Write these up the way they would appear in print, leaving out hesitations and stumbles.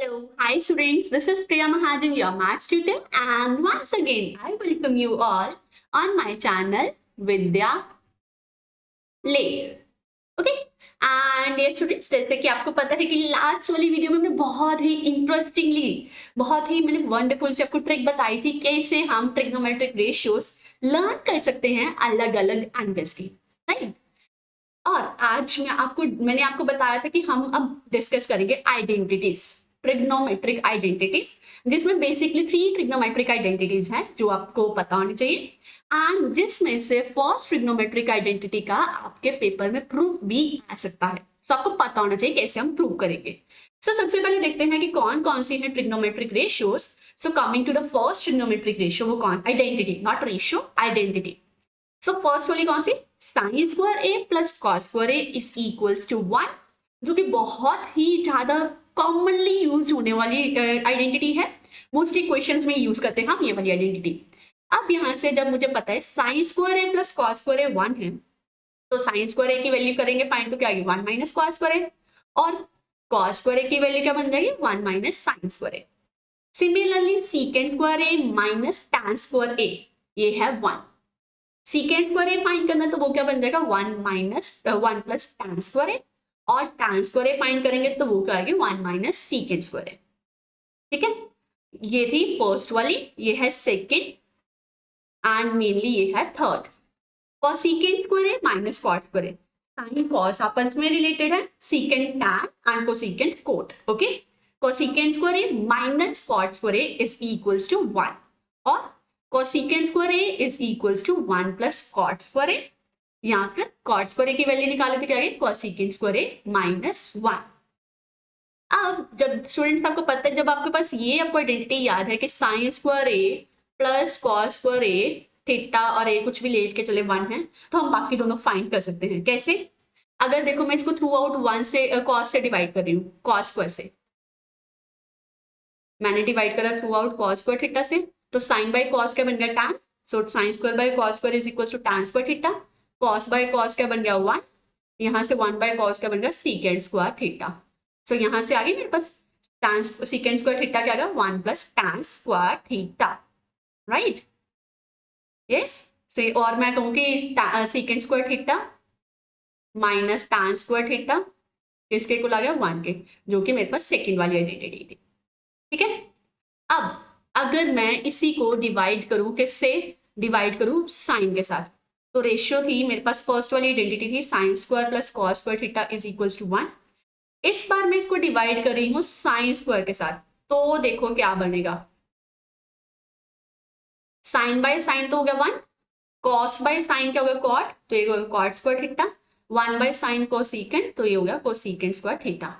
Hello, hi students. This is Priya Mahajan, your maths tutor, and once again, I welcome you all on my channel Vidya Lay. Okay and ये students, जैसे कि आपको पता है कि last वाली video में हमने बहुत ही इंटरेस्टिंगली, बहुत ही मैंने वंडरफुल से आपको ट्रिक बताई थी कैसे हम ट्रिग्नोमेट्रिक रेशियोज लर्न कर सकते हैं अलग अलग एंगल्स की, राइट। और आज मैंने आपको बताया था कि हम अब डिस्कस करेंगे आइडेंटिटीज, ट्रिग्नोमेट्रिक आइडेंटिटीज, जिसमें बेसिकली 3 ट्रिग्नोमेट्रिक आइडेंटिटीज हैं जो आपको पता होनी चाहिए, एंड जिसमें से फर्स्ट ट्रिग्नोमेट्रिक आइडेंटिटी का आपके पेपर में प्रूफ भी आ सकता है। सो आपको पता होना चाहिए कैसे हम प्रूव करेंगे। सो सबसे पहले देखते हैं कि कौन कौन सी है trigonometric ratios. So coming to the first trigonometric ratio, वो कौन, identity, not ratio, identity. So first वाली कौन सी, sine square A plus cos square A is equals to 1, जो कि बहुत ही ज्यादा कॉमनली यूज होने वाली आइडेंटिटी है। मोस्टली क्वेश्चंस में यूज करते हैं हम ये वाली आइडेंटिटी। अब यहां से जब मुझे पता है sign square A plus cos square ए 1 है, तो साइन स्क्वायर ए की वैल्यू करेंगे फाइंड, तो क्या आएगी 1 माइनस कॉस स्क्वायर ए, और कॉस स्क्वायर ए की वैल्यू क्या बन जाएगी 1 माइनस साइन स्क्वायर ए। सिमिलरली सीकेंड स्क्वायर ए माइनस टैन स्क्वायर ए, ये है 1। सीकेंड स्क्वायर ए फाइंड करना, तो वो क्या बन जाएगा 1 प्लस टैन स्क्वायर ए, और टैन स्क्वायर ए फाइंड करेंगे तो वो क्या आएगी 1 माइनस सीकेंड स्क्वायर ए। ठीक है, ये थी फर्स्ट वाली, ये है सेकेंड, एंड मेनली ये है थर्ड। कोसेकेंड स्क्वायर है माइनस कॉट स्क्वायर है, साइन कॉस आपस में रिलेटेड है, secant tan and cosecant cot. Okay, cosecant square है minus cot square is equals to 1, और cosecant square is equals to 1 plus cot square. यहाँ पर cot square की वैल्यू निकाले तो क्या आएगी कोसेकेंड स्क्वायर माइनस 1। अब जब स्टूडेंट्स आपको पता है, जब आपके पास ये आपको आइडेंटिटी याद है कि sign square A plus cos square A, theta और ए कुछ भी ले के चले 1 है, तो हम बाकी दोनों फाइंड कर सकते हैं। कैसे, अगर देखो मैं इसको थ्रू आउट 1 से कॉस से डिवाइड कर रही हूँ, कॉस स्क्वायर से मैंने डिवाइड करा throughout cos square theta से, तो साइन बाय कॉस क्या बन गया tan, so sine square by cos square is equal to tan square theta. Cos by cos क्या बन गया 1, यहाँ से 1 बाय कॉस क्या बन गया सीकेंड स्क्वायर थीटा। सो यहाँ से आगे मेरे पास टैन सीकेंड स्क्वायर थीटा क्या आ गया 1 plus tan square theta, right. Yes, so और मैं कहूँ कि secant square theta minus tan square theta इसके कुल आ गया 1 के, जो कि मेरे पास सेकेंड वाली आइडेंटिटी थी। ठीक है, अब अगर मैं इसी को डिवाइड करूं, किससे डिवाइड करूं, साइन के साथ, तो रेशियो थी मेरे पास, फर्स्ट वाली आइडेंटिटी थी sine square plus cos square theta is equals to 1। इस बार मैं इसको डिवाइड कर रही हूँ साइन स्क्वायर के साथ, तो देखो क्या बनेगा, साइन बाय साइन तो हो गया 1, कॉस बाय साइन क्या हो गया कॉट, तो ये हो गया cot square theta, 1 by sine cosecant, तो ये हो गया कोसेकेंड स्क्वायर थीटा।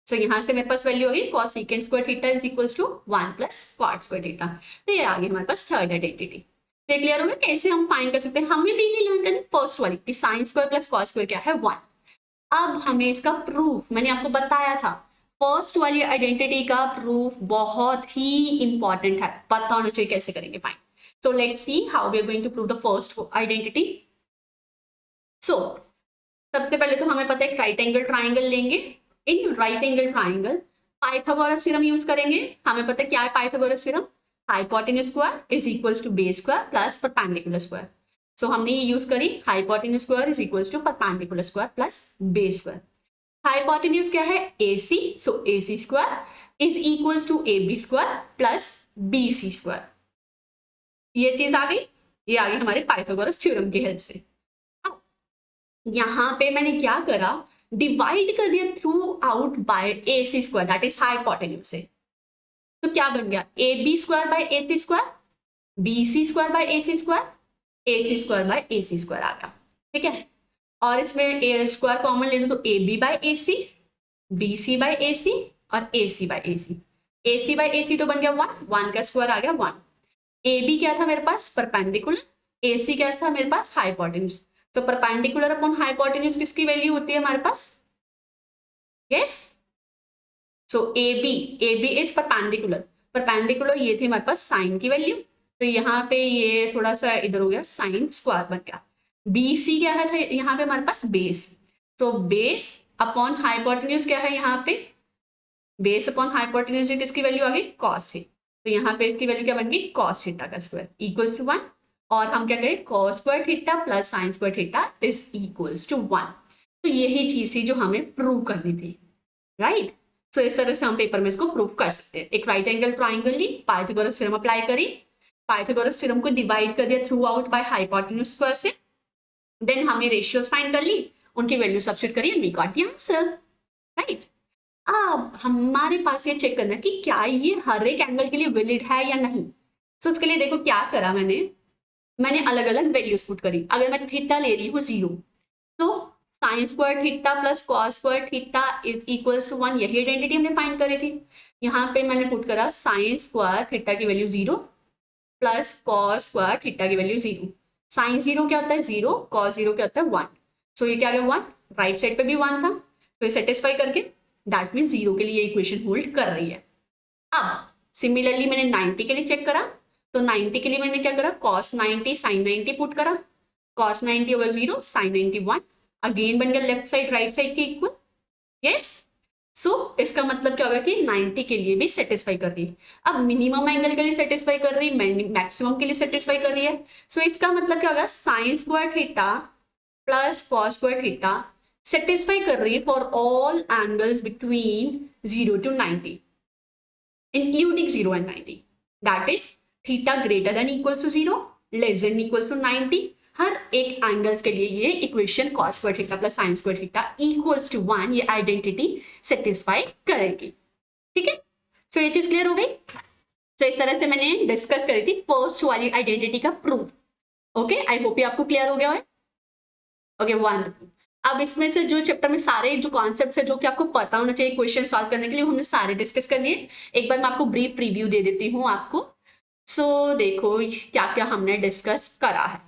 सो यहाँ से मेरे पास वैल्यू होगी cosecant square theta is equals to 1 plus cot square theta. तो ये आ गई हमारे पास थर्ड आइडेंटिटी। तो ये क्लियर हो गया कैसे हम फाइंड कर सकते हैं। हमें भी लर्न करें फर्स्ट वाली कि sign square plus cos square क्या है 1। अब हमें इसका प्रूफ, मैंने आपको बताया था फर्स्ट वाली आइडेंटिटी का प्रूफ बहुत ही इंपॉर्टेंट है, पता होना चाहिए कैसे करेंगे find. So let's see how we are going to prove the first identity. So सबसे पहले तो हमें पता है राइट एंगल ट्राइंगल लेंगे। इन right angle triangle Pythagoras theorem use करेंगे। हमें पता है क्या है Pythagoras theorem, hypotenuse square is equals to base square plus perpendicular square. So हमने ये यूज करी, hypotenuse square is equals to perpendicular square plus base square. Hypotenuse क्या है AC, so AC square is equals to AB square plus BC square. ये चीज आ गई, ये आ गई हमारे पाइथागोरस थ्योरम की हेल्प से। यहां पे मैंने क्या करा, डिवाइड कर दिया throughout by AC square, that is hypotenuse से। तो क्या बन गया AB square by AC square, BC square by AC square, AC square by AC square आ गया। ठीक है, और इसमें A स्क्वायर कॉमन ले लो तो AB by AC, BC by AC और AC by AC। AC by AC तो बन गया 1 का स्क्वायर आ गया 1। AB क्या था मेरे पास परपेंडिकुलर, AC क्या था मेरे पास हाइपोटेन्यूज। तो परपेंडिकुलर अपॉन हाइपोटेन्यूज किसकी वैल्यू होती है हमारे पास, yes. So AB is perpendicular ये थी हमारे पास साइन की वैल्यू, तो यहाँ पे ये थोड़ा सा इधर हो गया साइन स्क्वायर बन गया। BC क्या है था यहाँ पे हमारे पास बेस, तो बेस अपॉन हाइपोटेन्यूज क्या है यहाँ पे बेस अपॉन हाइपोटेन्यूज किसकी वैल्यू आ गई, कॉस थीटा। तो यहाँ पे इसकी वैल्यू क्या बन गई, कॉस थीटा का स्क्वायर इक्वल्स टू 1। और हम क्या करें, cos square theta plus sine square theta is equals to 1। तो यही चीज थी जो हमें प्रूव करनी थी, राइट। सो इस तरह से हम पेपर में इसको प्रूव कर सकते हैं। एक राइट एंगल ट्राइंगल ली, पाइथागोरस थ्योरम अप्लाई करी, पाइथागोरस थ्योरम को डिवाइड कर दिया throughout by hypotenuse square से, देन हमें रेशियोज फाइंड कर ली, उनकी वैल्यू सब्स्टिट्यूट करी and we got the answer, right. अब हमारे पास ये चेक करना है कि क्या ये हर एक एंगल के लिए वैलिड है या नहीं। सो उसके लिए देखो क्या करा मैंने अलग अलग वैल्यूज पुट करी। अगर मैं थीटा ले रही हूँ 0, तो sine square theta plus cos square theta is equals to 1, यही आइडेंटिटी हमने फाइंड करी थी। यहाँ पे मैंने पुट करा साइन स्क्वायर थीटा की value 0 plus cos square theta की वैल्यू 0। साइन 0 क्या होता है 0, कॉस 0 क्या होता है 1। सो ये क्या गया 1, राइट साइड पे भी 1 था, तो ये सेटिस्फाई करके दैट मीन 0 के लिए इक्वेशन होल्ड कर रही है। अब सिमिलरली मैंने 90 के लिए चेक करा, तो 90 के लिए मैंने क्या करा, cos 90 sin 90 पुट करा, cos 90 ओवर 0 sin 90 1, अगेन बन गया लेफ्ट साइड राइट साइड के इक्वल, यस। सो इसका मतलब क्या होगा कि 90 के लिए भी सेटिस्फाई कर रही है। अब मिनिमम एंगल के लिए सेटिस्फाई कर रही है, मैक्सिमम के लिए सेटिस्फाई कर रही है। सो इसका मतलब क्या होगा, sign square theta plus cos square theta satisfy कर रही है for all angles between 0 to 90 including 0 and 90, that is theta greater than equals to 0 less than equals to 90। हर एक एंगल्स के लिए ये equation cos square theta plus sin square theta equals to 1 ये identity satisfy करेगी, ठीक है। सो ये चीज क्लियर हो गई। सो इस तरह से मैंने डिस्कस करी थी फर्स्ट वाली आइडेंटिटी का प्रूफ। ओके, आई होप ये आपको क्लियर हो गया है। Okay, wonderful. अब इसमें से जो चैप्टर में सारे जो कॉन्सेप्ट्स है जो कि आपको पता होना चाहिए क्वेश्चन सॉल्व करने के लिए, हमने सारे डिस्कस कर लिए। एक बार मैं आपको ब्रीफ रिव्यू दे देती हूँ आपको। सो देखो क्या क्या हमने डिस्कस करा है।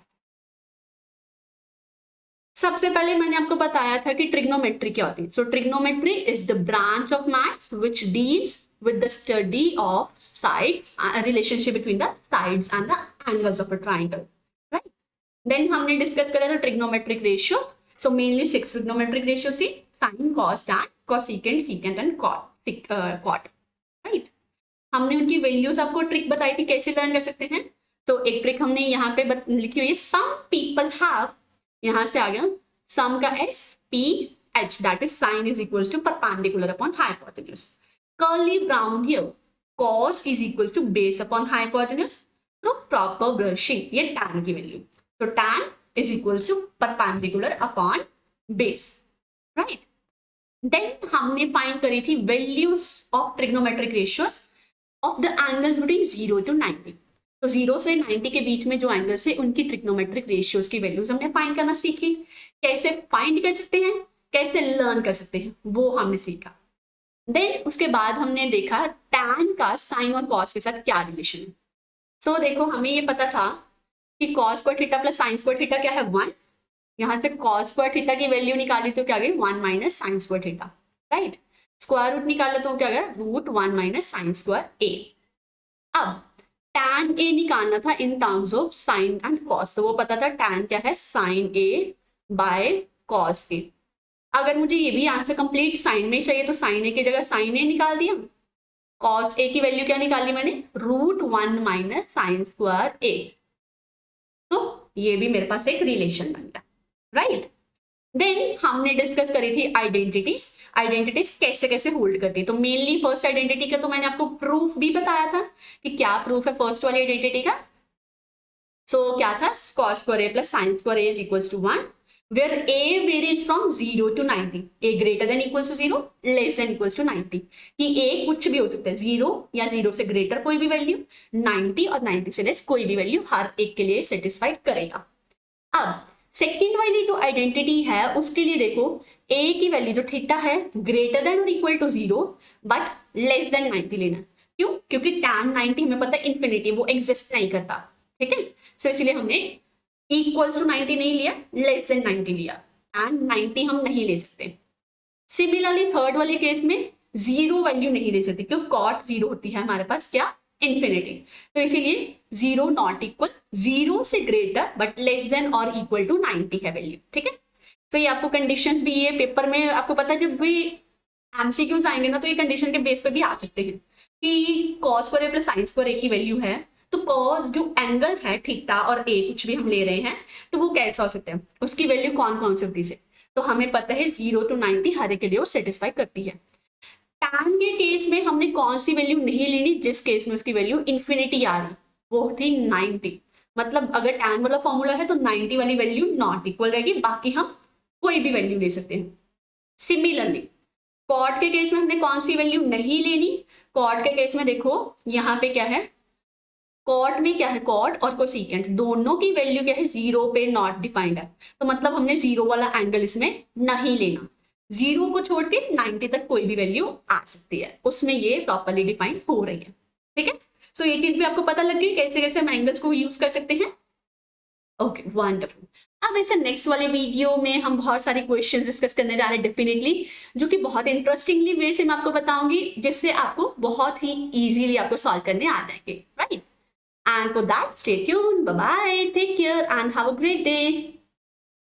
सबसे पहले मैंने आपको बताया था कि ट्रिग्नोमेट्री क्या होती है। So trigonometry is the branch of maths which deals with the study of sides, relationship between the sides and the angles of a triangle, right. Then हमने डिस्कस करा था trigonometric ratios. So mainly 6 trigonometric ratios see sin, cos, tan, cosecant, secant and cot, right। हमने उनकी values आपको trick बताई थी कैसे learn कर सकते हैं। तो एक ट्रिक हमने यहाँ पे लिखी हुई है, सम पीपल हैव, यहाँ से आ गया सम का s p h that is sin is equals to perpendicular upon hypotenuse, curly brown here cos is equals to base upon hypotenuse through proper brushing, ये tan की वैल्यू। तो tan is equals to perpendicular upon base, right। then हमने find करी थी values of trigonometric ratios of the angles between 0 to 90। तो 0 से 90 के बीच में जो एंगल्स है उनकी ट्रिग्नोमेट्रिक रेशियोज की वैल्यूज हमने फाइंड करना सीखी। कैसे फाइंड कर सकते हैं, कैसे लर्न कर सकते हैं, वो हमने सीखा। देन उसके बाद हमने देखा tan का साइन और कॉस के साथ क्या रिलेशन है। सो देखो हमें ये पता था कि cos square theta plus sin square theta क्या है 1। यहाँ से cos स्क्वायर थीटा की वैल्यू निकाली तो क्या गई 1 minus sin square theta, right. Square root निकाला तो क्या गया root 1 minus sin square a। अब tan a निकालना था in terms of sin and cos, तो वो पता था tan क्या है sin a by cos a। अगर मुझे ये भी आंसर कंप्लीट sin में चाहिए तो sin a की जगह sin a निकाल दिया, cos a की वैल्यू क्या निकाली मैंने root 1 minus sin square a। तो ये भी मेरे पास एक रिलेशन बन गया, राइट। देन हमने डिस्कस करी थी आइडेंटिटीज कैसे कैसे होल्ड करती है। तो मेनली फर्स्ट आइडेंटिटी का तो मैंने आपको प्रूफ भी बताया था कि क्या प्रूफ है फर्स्ट वाली आइडेंटिटी का। सो क्या था, cos square a plus sin square a is equals to 1 where a varies from 0 to 90, a greater than equals to 0 less than equals to 90, कि a कुछ भी हो सकता है 0 या 0 से ग्रेटर कोई भी वैल्यू, 90 और 90 से लेस कोई भी वैल्यू हर एक के लिए सेटिस्फाइड करेगा। अब सेकेंड वाली जो आइडेंटिटी है उसके लिए देखो a की वैल्यू जो थीटा है ग्रेटर देन और equal to 0 but less than 90 लेना। क्यों, क्योंकि tan 90 हमें पता है इन्फिनिटी, वो एग्जिस्ट नहीं करता, ठीक है। सो इसलिए हमने इक्वल्स टू 90 नहीं लिया, लेस देन 90 लिया, एंड 90 हम नहीं ले सकते। सिमिलरली थर्ड वाले केस में जीरो वैल्यू नहीं ले सकते क्योंकि कॉट 0 होती है हमारे पास क्या, इन्फिनिटी। तो इसीलिए 0 नॉट इक्वल, 0 से ग्रेटर बट लेस देन और इक्वल टू 90 है वैल्यू, ठीक है। तो ये आपको कंडीशंस भी ये पेपर में आपको पता है, जब भी एमसीक्यूज आएंगे ना तो ये कंडीशन के बेस पे भी आ सकते हैं कि cos square A plus sine square ए की वैल्यू है, तो कॉस जो एंगल है थीटा और ए कुछ भी हम ले रहे हैं तो वो कैसा हो सकता है, उसकी वैल्यू कौन कौन सी होती है। तो हमें पता है 0 to 90 हर एक के लिए वो सेटिस्फाई करती है। टैन के केस में हमने कौन सी वैल्यू नहीं लेनी, जिस केस में उसकी वैल्यू इन्फिनिटी आ रही, वो थी 90। मतलब अगर टैन वाला फॉर्मूला है तो 90 वाली वैल्यू नॉट इक्वल रहेगी, बाकी हम कोई भी वैल्यू ले सकते हैं। सिमिलरली कॉट के केस में हमने कौन सी वैल्यू नहीं लेनी, कॉट के केस में देखो यहाँ पे क्या है, कॉट में क्या है, कॉट और कोसिकेंट दोनों की वैल्यू क्या है, 0 पे नॉट डिफाइंड है, तो मतलब हमने 0 वाला एंगल इसमें नहीं लेना। 0 को छोड़ के 90 तक कोई भी वैल्यू आ सकती है, उसमें ये प्रॉपरली डिफाइन हो रही है। ठीक है, सो ये चीज भी आपको पता लग गई कैसे कैसे हम एंगल्स को यूज कर सकते हैं। Okay wonderful. अब ऐसे नेक्स्ट वाले वीडियो में हम बहुत सारे क्वेश्चंस डिस्कस करने जा रहे हैं डेफिनेटली, जो कि बहुत इंटरेस्टिंगली वे से मैं आपको बताऊंगी, जिससे आपको बहुत ही इजीली आपको सॉल्व करने आ जाएंगे, right. And for that, stay tuned. Bye bye. Take care and have a great day.